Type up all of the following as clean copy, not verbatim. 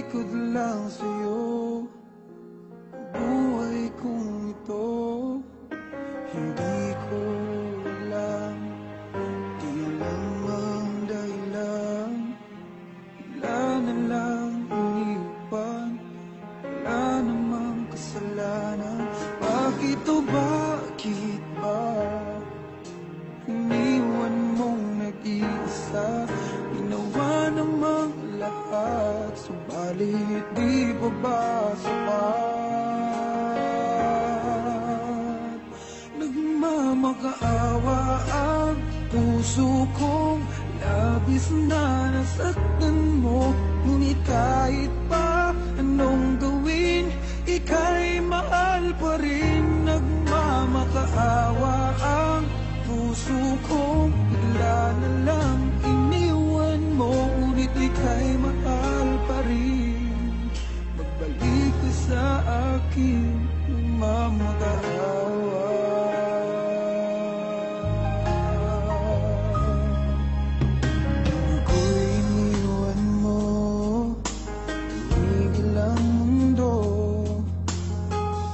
Talikod lang sa'yo, buhay kong ito. Hindi ko alam, di alam ang dahilan. Wala na lang iniwan, wala namang kasalanan. Bakit o bakit ba iniwan mong nag-iisa? Ginawa namang lahat, subalit di pa ba sapat? Nagmamakaawa ang puso kong labis na nasaktan mo. Ngunit kahit pa anong gawin, ika'y mahal pa rin. Nagmamakaawa ang puso kong bigla na lang iniwan mo. Ngunit ika'y mahal pa rin. Magbalik ka sa akin, nagmamakaawa. Ako'y iniwan mo, tumigil ang mundo.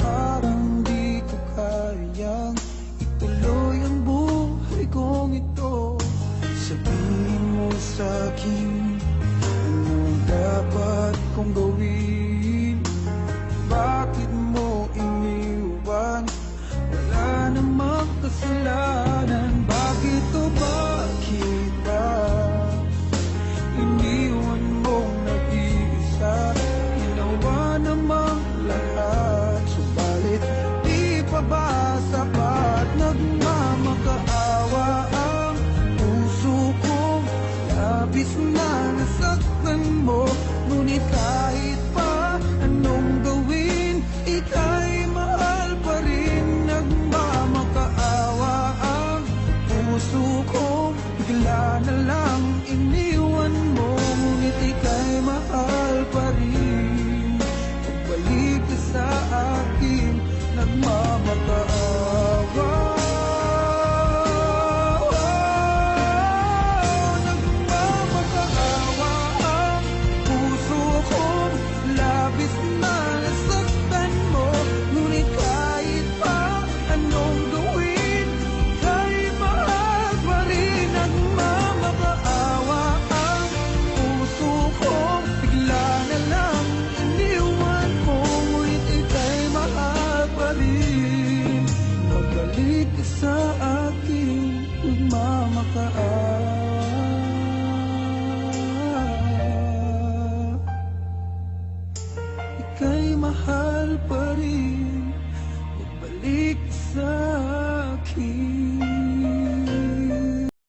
Parang di ko kayang ituloy ang buhay kong ito. Sabihin mo sa'kin, anong dapat kong gawin? Bakit mo iniwan? Wala namang kasalanan. Bakit o bakit ba iniwan mong nag-iisa? Ginawa namang lahat, subalit di pa ba sapat? Nagmamakaawa ang puso kong labis na nasaktan mo. Ngunit kahit pa anong gawin, ika'y mahal pa rin. Nagmamakaawa ang puso kong bigla na lang iniwan mo. Ngunit ika'y mahal pa rin. Magbalik ka sa akin, nagmamakaawa. Nagmamakaawa ang puso kong labis na nasaktan mo. Ngunit kahit pa anong gawin, ika'y mahal pa rin. Nagmamakaawa ang puso kong bigla na lang iniwan mo. Ngunit ika'y mahal pa rin. Magbalik ka sa akin, nagmamakaawa. Ika'y mahal pa rin.